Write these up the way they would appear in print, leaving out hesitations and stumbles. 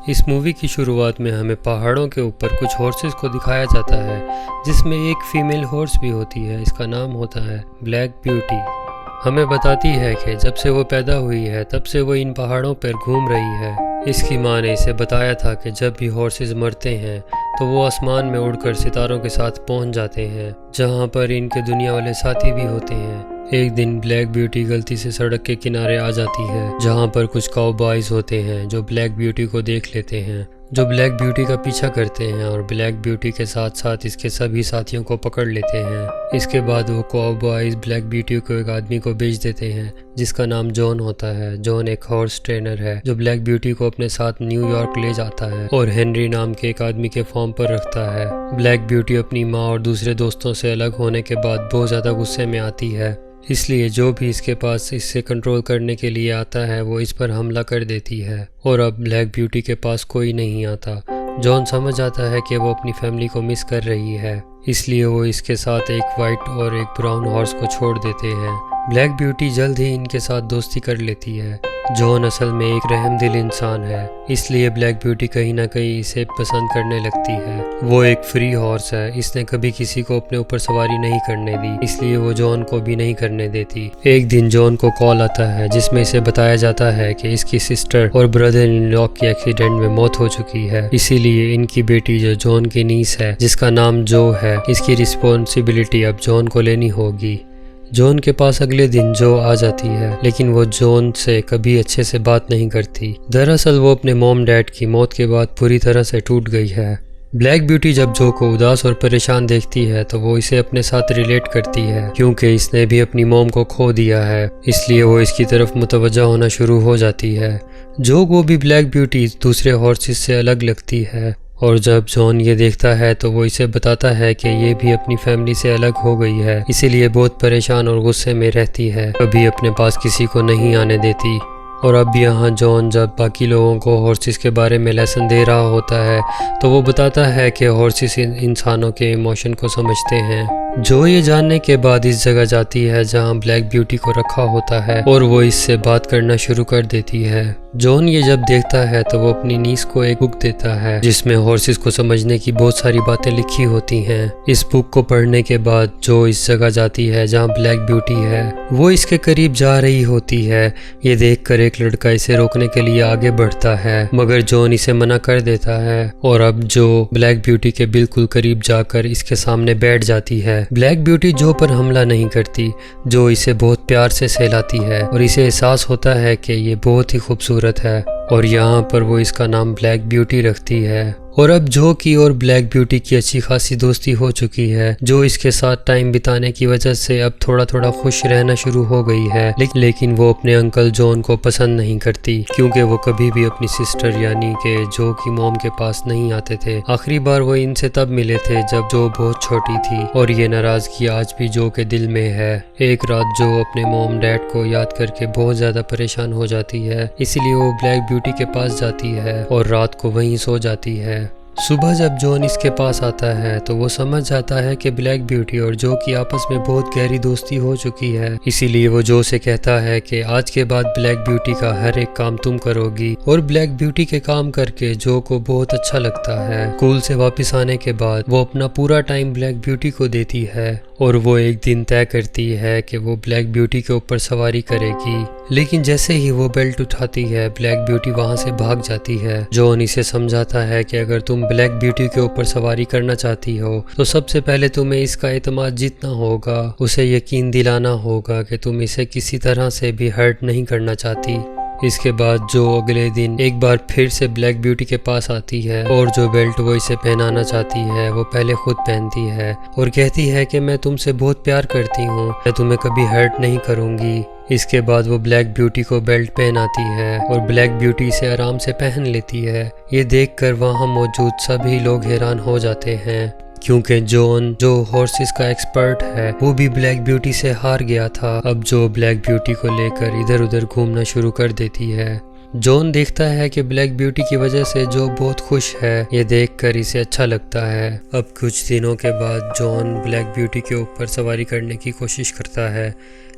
इस मूवी की शुरुआत में हमें पहाड़ों के ऊपर कुछ हॉर्सेस को दिखाया जाता है, जिसमें एक फीमेल हॉर्स भी होती है। इसका नाम होता है ब्लैक ब्यूटी। हमें बताती है कि जब से वो पैदा हुई है तब से वो इन पहाड़ों पर घूम रही है। इसकी माँ ने इसे बताया था कि जब भी हॉर्सेस मरते हैं तो वो आसमान में उड़कर सितारों के साथ पहुंच जाते हैं, जहां पर इनके दुनिया वाले साथी भी होते हैं। एक दिन ब्लैक ब्यूटी गलती से सड़क के किनारे आ जाती है, जहां पर कुछ काउबॉयज होते हैं जो ब्लैक ब्यूटी को देख लेते हैं, जो ब्लैक ब्यूटी का पीछा करते हैं और ब्लैक ब्यूटी के साथ साथ इसके सभी साथियों को पकड़ लेते हैं। इसके बाद वो काउबॉयज ब्लैक ब्यूटी को एक आदमी को बेच देते हैं जिसका नाम जॉन होता है। जॉन एक हॉर्स ट्रेनर है जो ब्लैक ब्यूटी को अपने साथ न्यूयॉर्क ले जाता है और हेनरी नाम के एक आदमी के फॉर्म पर रखता है। ब्लैक ब्यूटी अपनी माँ और दूसरे दोस्तों से अलग होने के बाद बहुत ज़्यादा गुस्से में आती है, इसलिए जो भी इसके पास इससे कंट्रोल करने के लिए आता है वो इस पर हमला कर देती है और अब ब्लैक ब्यूटी के पास कोई नहीं आता। जॉन समझ आता है कि वो अपनी फैमिली को मिस कर रही है, इसलिए वो इसके साथ एक वाइट और एक ब्राउन हॉर्स को छोड़ देते हैं। ब्लैक ब्यूटी जल्द ही इनके साथ दोस्ती कर लेती है। जॉन असल में एक रहमदिल इंसान है, इसलिए ब्लैक ब्यूटी कहीं ना कहीं इसे पसंद करने लगती है। वो एक फ्री हॉर्स है, इसने कभी किसी को अपने ऊपर सवारी नहीं करने दी, इसलिए वो जॉन को भी नहीं करने देती। एक दिन जॉन को कॉल आता है जिसमें इसे बताया जाता है कि इसकी सिस्टर और ब्रदर इन लॉ की एक्सीडेंट में मौत हो चुकी है, इसीलिए इनकी बेटी जो जॉन की नीस है जिसका नाम जो है, इसकी रिस्पॉन्सिबिलिटी अब जॉन को लेनी होगी। जॉन के पास अगले दिन जो आ जाती है, लेकिन वो जॉन से कभी अच्छे से बात नहीं करती। दरअसल वो अपने मॉम डैड की मौत के बाद पूरी तरह से टूट गई है। ब्लैक ब्यूटी जब जो को उदास और परेशान देखती है तो वो इसे अपने साथ रिलेट करती है, क्योंकि इसने भी अपनी मॉम को खो दिया है, इसलिए वो इसकी तरफ मुतवज्जा होना शुरू हो जाती है। जो को भी ब्लैक ब्यूटी दूसरे हॉर्सेस से अलग लगती है और जब जॉन ये देखता है तो वो इसे बताता है कि ये भी अपनी फैमिली से अलग हो गई है, इसीलिए बहुत परेशान और गुस्से में रहती है, कभी अपने पास किसी को नहीं आने देती। और अब यहाँ जॉन जब बाकी लोगों को हॉर्सेस के बारे में लेसन दे रहा होता है तो वो बताता है कि हॉर्सेस इंसानों के इमोशन को समझते हैं। जो ये जानने के बाद इस जगह जाती है जहाँ ब्लैक ब्यूटी को रखा होता है और वो इससे बात करना शुरू कर देती है। जॉन ये जब देखता है तो वो अपनी नीस को एक बुक देता है जिसमें हॉर्सेस को समझने की बहुत सारी बातें लिखी होती हैं। इस बुक को पढ़ने के बाद जो इस जगह जाती है जहाँ ब्लैक ब्यूटी है, वो इसके करीब जा रही होती है। ये देखकर एक लड़का इसे रोकने के लिए आगे बढ़ता है, मगर जॉन इसे मना कर देता है और अब जो ब्लैक ब्यूटी के बिल्कुल करीब जाकर इसके सामने बैठ जाती है। ब्लैक ब्यूटी जो पर हमला नहीं करती, जो इसे बहुत प्यार से सहलाती है और इसे एहसास होता है कि ये बहुत ही खूबसूरत है और यहाँ पर वो इसका नाम ब्लैक ब्यूटी रखती है। और अब जो की और ब्लैक ब्यूटी की अच्छी खासी दोस्ती हो चुकी है। जो इसके साथ टाइम बिताने की वजह से अब थोड़ा थोड़ा खुश रहना शुरू हो गई है, लेकिन वो अपने अंकल जॉन को पसंद नहीं करती, क्योंकि वो कभी भी अपनी सिस्टर यानी कि जो की मॉम के पास नहीं आते थे। आखिरी बार वो इनसे तब मिले थे जब जो बहुत छोटी थी और ये नाराजगी आज भी जो के दिल में है। एक रात जो अपने मॉम डैड को याद करके बहुत ज्यादा परेशान हो जाती है, इसलिए वो ब्लैक ब्यूटी के पास जाती है और रात को वहीं सो जाती है। सुबह जब जॉन इसके पास आता है तो वो समझ जाता है कि ब्लैक ब्यूटी और जो की आपस में बहुत गहरी दोस्ती हो चुकी है, इसीलिए वो जो से कहता है कि आज के बाद ब्लैक ब्यूटी का हर एक काम तुम करोगी। और ब्लैक ब्यूटी के काम करके जो को बहुत अच्छा लगता है। स्कूल से वापस आने के बाद वो अपना पूरा टाइम ब्लैक ब्यूटी को देती है और वो एक दिन तय करती है कि वो ब्लैक ब्यूटी के ऊपर सवारी करेगी, लेकिन जैसे ही वो बेल्ट उठाती है ब्लैक ब्यूटी वहां से भाग जाती है। जॉन इसे समझाता है कि अगर तुम ब्लैक ब्यूटी के ऊपर सवारी करना चाहती हो तो सबसे पहले तुम्हें इसका एतमाद जीतना होगा, उसे यकीन दिलाना होगा कि तुम इसे किसी तरह से भी हर्ट नहीं करना चाहती। इसके बाद जो अगले दिन एक बार फिर से ब्लैक ब्यूटी के पास आती है और जो बेल्ट वो इसे पहनाना चाहती है वो पहले खुद पहनती है और कहती है कि मैं तुमसे बहुत प्यार करती हूँ, मैं तुम्हें कभी हर्ट नहीं करूँगी। इसके बाद वो ब्लैक ब्यूटी को बेल्ट पहनाती है और ब्लैक ब्यूटी इसे आराम से पहन लेती है। ये देखकर वहाँ मौजूद सभी लोग हैरान हो जाते हैं, क्योंकि जॉन जो हॉर्सेस का एक्सपर्ट है वो भी ब्लैक ब्यूटी से हार गया था। अब जो ब्लैक ब्यूटी को लेकर इधर उधर घूमना शुरू कर देती है। जॉन देखता है कि ब्लैक ब्यूटी की वजह से जो बहुत खुश है, ये देखकर इसे अच्छा लगता है। अब कुछ दिनों के बाद जॉन ब्लैक ब्यूटी के ऊपर सवारी करने की कोशिश करता है,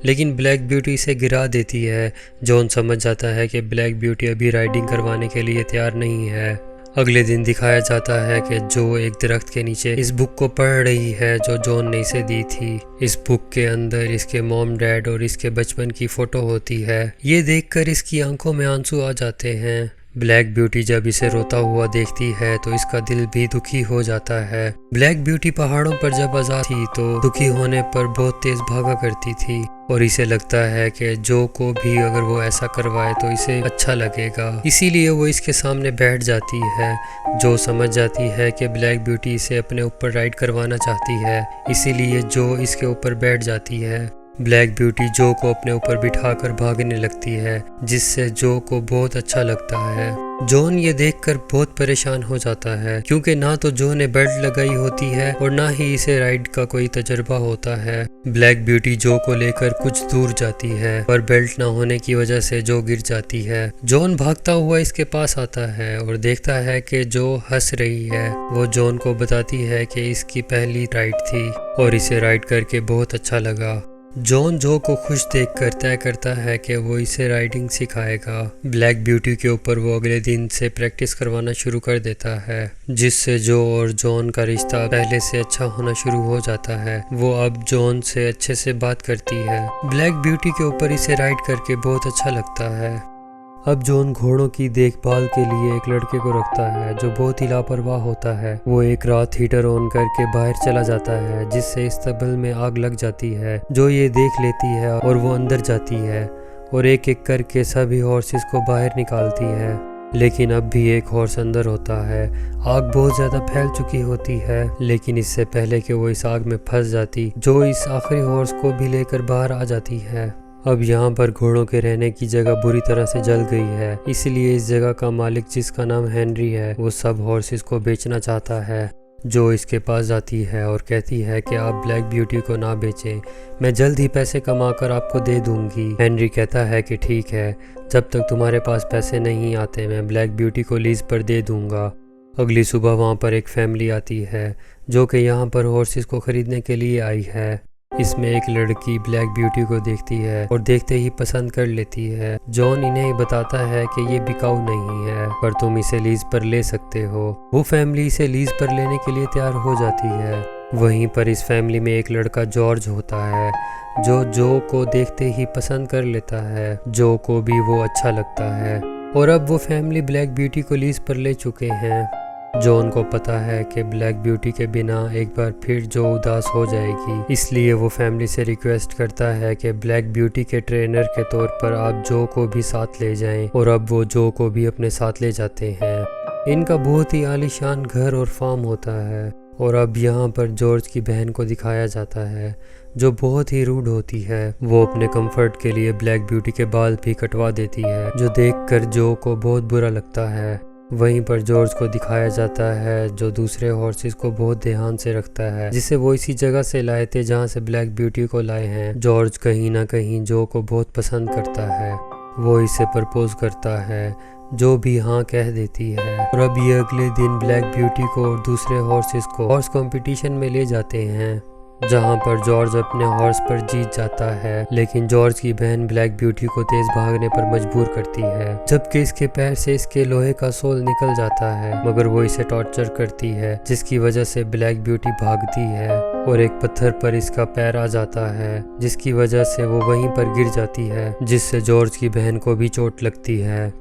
लेकिन ब्लैक ब्यूटी इसे गिरा देती है। जॉन समझ जाता है कि ब्लैक ब्यूटी अभी राइडिंग करवाने के लिए तैयार नहीं है। अगले दिन दिखाया जाता है कि जो एक दरख्त के नीचे इस बुक को पढ़ रही है जो जॉन ने इसे दी थी। इस बुक के अंदर इसके मॉम डैड और इसके बचपन की फोटो होती है। ये देखकर इसकी आंखों में आंसू आ जाते हैं। ब्लैक ब्यूटी जब इसे रोता हुआ देखती है तो इसका दिल भी दुखी हो जाता है। ब्लैक ब्यूटी पहाड़ों पर जब आजाद थी तो दुखी होने पर बहुत तेज भागा करती थी और इसे लगता है कि जो को भी अगर वो ऐसा करवाए तो इसे अच्छा लगेगा, इसीलिए वो इसके सामने बैठ जाती है। जो समझ जाती है कि ब्लैक ब्यूटी इसे अपने ऊपर राइड करवाना चाहती है, इसीलिए जो इसके ऊपर बैठ जाती है। ब्लैक ब्यूटी जो को अपने ऊपर बिठाकर भागने लगती है, जिससे जो को बहुत अच्छा लगता है। जॉन ये देखकर बहुत परेशान हो जाता है, क्योंकि ना तो जो ने बेल्ट लगाई होती है और ना ही इसे राइड का कोई तजुर्बा होता है। ब्लैक ब्यूटी जो को लेकर कुछ दूर जाती है, पर बेल्ट ना होने की वजह से जो गिर जाती है। जॉन भागता हुआ इसके पास आता है और देखता है कि जो हंस रही है। वो जॉन को बताती है कि इसकी पहली राइड थी और इसे राइड करके बहुत अच्छा लगा। जॉन जो को खुश देखकर तय करता है कि वो इसे राइडिंग सिखाएगा। ब्लैक ब्यूटी के ऊपर वो अगले दिन से प्रैक्टिस करवाना शुरू कर देता है, जिससे जो और जॉन का रिश्ता पहले से अच्छा होना शुरू हो जाता है। वो अब जॉन से अच्छे से बात करती है। ब्लैक ब्यूटी के ऊपर इसे राइड करके बहुत अच्छा लगता है। अब जॉन घोड़ों की देखभाल के लिए एक लड़के को रखता है जो बहुत ही लापरवाह होता है। वो एक रात हीटर ऑन करके बाहर चला जाता है, जिससे इस तबल में आग लग जाती है। जो ये देख लेती है और वो अंदर जाती है और एक एक करके सभी हॉर्सेस को बाहर निकालती है, लेकिन अब भी एक हॉर्स अंदर होता है। आग बहुत ज़्यादा फैल चुकी होती है, लेकिन इससे पहले कि वो इस आग में फंस जाती, जो इस आखिरी हॉर्स को भी लेकर बाहर आ जाती है। अब यहाँ पर घोड़ों के रहने की जगह बुरी तरह से जल गई है, इसलिए इस जगह का मालिक, जिसका नाम हेनरी है, वो सब हॉर्सेस को बेचना चाहता है। जो इसके पास जाती है और कहती है कि आप ब्लैक ब्यूटी को ना बेचें, मैं जल्द ही पैसे कमाकर आपको दे दूंगी। हेनरी कहता है कि ठीक है, जब तक तुम्हारे पास पैसे नहीं आते मैं ब्लैक ब्यूटी को लीज पर दे दूंगा। अगली सुबह वहाँ पर एक फैमिली आती है जो कि यहाँ पर हॉर्सेस को खरीदने के लिए आई है। इसमें एक लड़की ब्लैक ब्यूटी को देखती है और देखते ही पसंद कर लेती है। जॉन इन्हें बताता है कि ये बिकाऊ नहीं है, पर तुम इसे लीज पर ले सकते हो। वो फैमिली इसे लीज पर लेने के लिए तैयार हो जाती है। वहीं पर इस फैमिली में एक लड़का जॉर्ज होता है जो को देखते ही पसंद कर लेता है। जो को भी वो अच्छा लगता है और अब वो फैमिली ब्लैक ब्यूटी को लीज पर ले चुके हैं। जॉन को पता है कि ब्लैक ब्यूटी के बिना एक बार फिर जो उदास हो जाएगी, इसलिए वो फैमिली से रिक्वेस्ट करता है कि ब्लैक ब्यूटी के ट्रेनर के तौर पर आप जो को भी साथ ले जाएं, और अब वो जो को भी अपने साथ ले जाते हैं। इनका बहुत ही आलीशान घर और फार्म होता है। और अब यहाँ पर जॉर्ज की बहन को दिखाया जाता है जो बहुत ही रूड होती है। वो अपने कंफर्ट के लिए ब्लैक ब्यूटी के बाल भी कटवा देती है, जो देखकर जो को बहुत बुरा लगता है। वहीं पर जॉर्ज को दिखाया जाता है जो दूसरे हॉर्सेस को बहुत ध्यान से रखता है, जिसे वो इसी जगह से लाए थे जहाँ से ब्लैक ब्यूटी को लाए हैं। जॉर्ज कहीं ना कहीं जो को बहुत पसंद करता है। वो इसे प्रपोज करता है, जो भी हाँ कह देती है। और अब ये अगले दिन ब्लैक ब्यूटी को और दूसरे हॉर्सेस को हॉर्स कंपटीशन में ले जाते हैं, जहाँ पर जॉर्ज अपने हॉर्स पर जीत जाता है, लेकिन जॉर्ज की बहन ब्लैक ब्यूटी को तेज भागने पर मजबूर करती है, जबकि इसके पैर से इसके लोहे का सोल निकल जाता है, मगर वो इसे टॉर्चर करती है, जिसकी वजह से ब्लैक ब्यूटी भागती है और एक पत्थर पर इसका पैर आ जाता है, जिसकी वजह से वो वहीं पर गिर जाती है, जिससे जॉर्ज की बहन को भी चोट लगती है।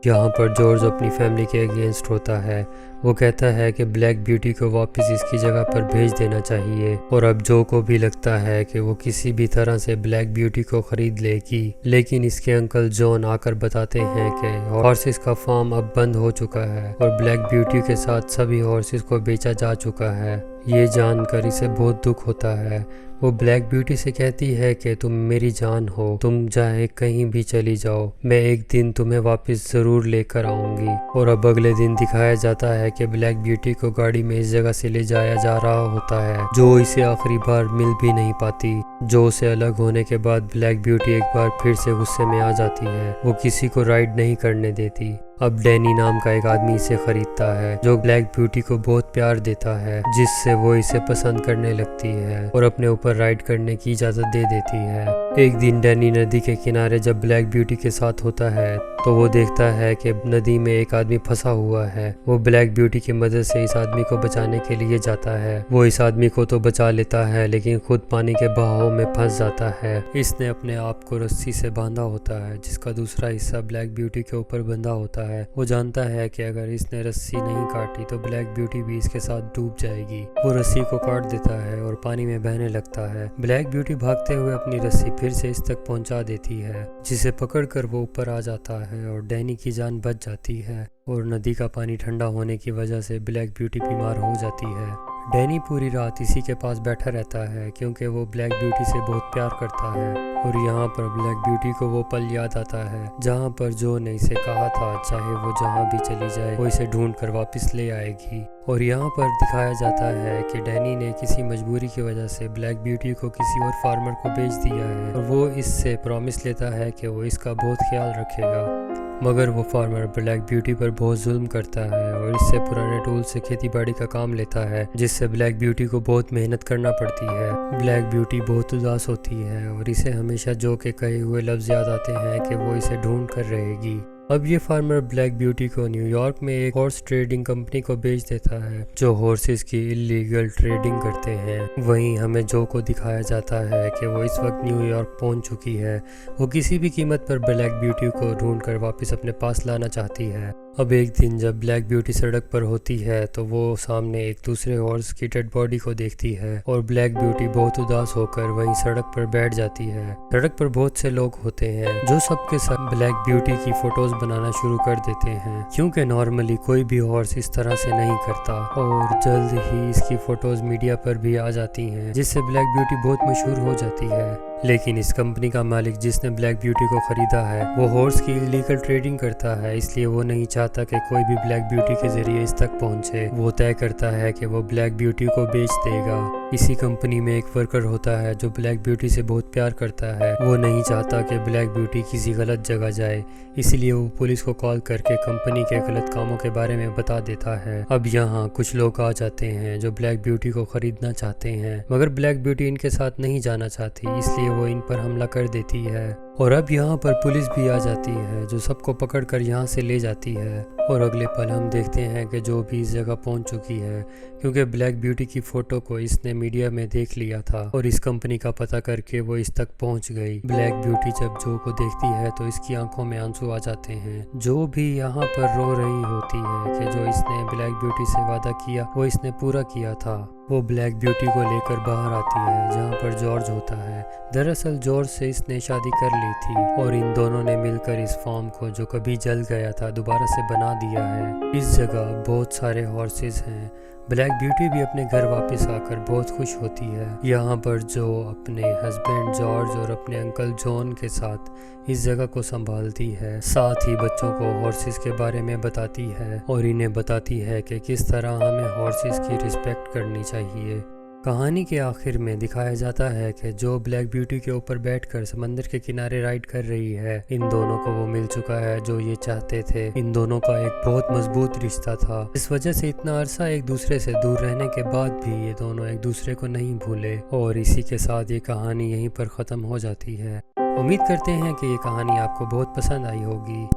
यहाँ पर जॉर्ज अपनी फैमिली के अगेंस्ट होता है। वो कहता है कि ब्लैक ब्यूटी को वापस इसकी जगह पर भेज देना चाहिए, और अब जो को भी लगता है कि वो किसी भी तरह से ब्लैक ब्यूटी को खरीद लेगी, लेकिन इसके अंकल जॉन आकर बताते हैं कि हॉर्सेस का फार्म अब बंद हो चुका है और ब्लैक ब्यूटी के साथ सभी हॉर्सेस को बेचा जा चुका है। ये जानकर इसे बहुत दुख होता है। वो ब्लैक ब्यूटी से कहती है कि तुम मेरी जान हो, तुम चाहे कहीं भी चली जाओ, मैं एक दिन तुम्हें वापस ज़रूर लेकर आऊंगी। और अब अगले दिन दिखाया जाता है कि ब्लैक ब्यूटी को गाड़ी में इस जगह से ले जाया जा रहा होता है जो इसे आखिरी बार मिल भी नहीं पाती। जो से अलग होने के बाद ब्लैक ब्यूटी एक बार फिर से गुस्से में आ जाती है। वो किसी को राइड नहीं करने देती। अब डैनी नाम का एक आदमी इसे खरीदता है जो ब्लैक ब्यूटी को बहुत प्यार देता है, जिससे वो इसे पसंद करने लगती है और अपने ऊपर राइड करने की इजाज़त दे देती है। एक दिन डैनी नदी के किनारे जब ब्लैक ब्यूटी के साथ होता है तो वो देखता है कि नदी में एक आदमी फंसा हुआ है। वो ब्लैक ब्यूटी की मदद से इस आदमी को बचाने के लिए जाता है। वो इस आदमी को तो बचा लेता है लेकिन खुद पानी के बहाव में फंस जाता है। इसने अपने आप को रस्सी से बांधा होता है जिसका दूसरा हिस्सा ब्लैक ब्यूटी के ऊपर बंधा होता है। वो जानता है कि अगर इसने रस्सी नहीं काटी तो ब्लैक ब्यूटी भी इसके साथ डूब जाएगी। वो रस्सी को काट देता है और पानी में बहने लगता है। ब्लैक ब्यूटी भागते हुए अपनी रस्सी फिर से इस तक पहुंचा देती है, जिसे पकड़कर वो ऊपर आ जाता है और डैनी की जान बच जाती है। और नदी का पानी ठंडा होने की वजह से ब्लैक ब्यूटी बीमार हो जाती है। डैनी पूरी रात इसी के पास बैठा रहता है क्योंकि वो ब्लैक ब्यूटी से बहुत प्यार करता है। और यहाँ पर ब्लैक ब्यूटी को वो पल याद आता है जहाँ पर जो ने इसे कहा था चाहे वो जहाँ भी चली जाए वो इसे ढूंढ कर वापस ले आएगी। और यहाँ पर दिखाया जाता है कि डैनी ने किसी मजबूरी की वजह से ब्लैक ब्यूटी को किसी और फार्मर को बेच दिया है और वो इससे प्रॉमिस लेता है कि वो इसका बहुत ख्याल रखेगा। मगर वो फार्मर ब्लैक ब्यूटी पर बहुत जुल्म करता है और इससे पुराने टूल से खेती बाड़ी का काम लेता है, जिससे ब्लैक ब्यूटी को बहुत मेहनत करना पड़ती है। ब्लैक ब्यूटी बहुत उदास होती है और इसे हमेशा जो के कहे हुए लफ्ज़ याद आते हैं कि वो इसे ढूंढ कर रहेगी। अब ये फार्मर ब्लैक ब्यूटी को न्यूयॉर्क में एक हॉर्स ट्रेडिंग कंपनी को बेच देता है जो हॉर्सेस की इलीगल ट्रेडिंग करते हैं। वहीं हमें जो को दिखाया जाता है कि वो इस वक्त न्यूयॉर्क पहुंच चुकी है। वो किसी भी कीमत पर ब्लैक ब्यूटी को ढूंढकर वापस अपने पास लाना चाहती है। अब एक दिन जब ब्लैक ब्यूटी सड़क पर होती है तो वो सामने एक दूसरे हॉर्स की डेड बॉडी को देखती है और ब्लैक ब्यूटी बहुत उदास होकर वहीं सड़क पर बैठ जाती है। सड़क पर बहुत से लोग होते हैं जो सबके सब ब्लैक ब्यूटी की फोटोज बनाना शुरू कर देते हैं, क्योंकि नॉर्मली कोई भी हॉर्स इस तरह से नहीं करता। और जल्द ही इसकी फोटोज मीडिया पर भी आ जाती हैं, जिससे ब्लैक ब्यूटी बहुत मशहूर हो जाती है। लेकिन इस कंपनी का मालिक जिसने ब्लैक ब्यूटी को खरीदा है वो हॉर्स की इलीगल ट्रेडिंग करता है, इसलिए वो नहीं चाहता कि कोई भी ब्लैक ब्यूटी के जरिए इस तक पहुंचे। वो तय करता है कि वो ब्लैक ब्यूटी को बेच देगा। इसी कंपनी में एक वर्कर होता है जो ब्लैक ब्यूटी से बहुत प्यार करता है। वो नहीं चाहता कि ब्लैक ब्यूटी किसी गलत जगह जाए, इसलिए वो पुलिस को कॉल करके कंपनी के गलत कामों के बारे में बता देता है। अब यहाँ कुछ लोग आ जाते हैं जो ब्लैक ब्यूटी को खरीदना चाहते हैं, मगर ब्लैक ब्यूटी इनके साथ नहीं जाना चाहती, इसलिए वो इन पर हमला कर देती है। और अब यहाँ पर पुलिस भी आ जाती है जो सबको पकड़कर यहाँ से ले जाती है। और अगले पल हम देखते हैं कि जो भी इस जगह पहुँच चुकी है, क्योंकि ब्लैक ब्यूटी की फ़ोटो को इसने मीडिया में देख लिया था और इस कंपनी का पता करके वो इस तक पहुँच गई। ब्लैक ब्यूटी जब जो को देखती है तो इसकी आंखों में आंसू आ जाते हैं। जो भी यहाँ पर रो रही होती है कि जो इसने ब्लैक ब्यूटी से वादा किया वो इसने पूरा किया था। वो ब्लैक ब्यूटी को लेकर बाहर आती है जहाँ पर जॉर्ज होता है। दरअसल जॉर्ज से इसने शादी कर ली थी और इन दोनों ने मिलकर इस फार्म को जो कभी जल गया था दोबारा से बना दिया है। इस जगह बहुत सारे हॉर्सेस हैं। ब्लैक ब्यूटी भी अपने घर वापस आकर बहुत खुश होती है। यहाँ पर जो अपने हस्बैंड जॉर्ज और अपने अंकल जॉन के साथ इस जगह को संभालती है, साथ ही बच्चों को हॉर्सेस के बारे में बताती है और इन्हें बताती है कि किस तरह हमें हॉर्सेस की रिस्पेक्ट करनी चाहिए। कहानी के आखिर में दिखाया जाता है कि जो ब्लैक ब्यूटी के ऊपर बैठकर समंदर के किनारे राइड कर रही है, इन दोनों को वो मिल चुका है जो ये चाहते थे। इन दोनों का एक बहुत मजबूत रिश्ता था। इस वजह से इतना अरसा एक दूसरे से दूर रहने के बाद भी ये दोनों एक दूसरे को नहीं भूले। और इसी के साथ ये कहानी यहीं पर ख़त्म हो जाती है। उम्मीद करते हैं कि ये कहानी आपको बहुत पसंद आई होगी।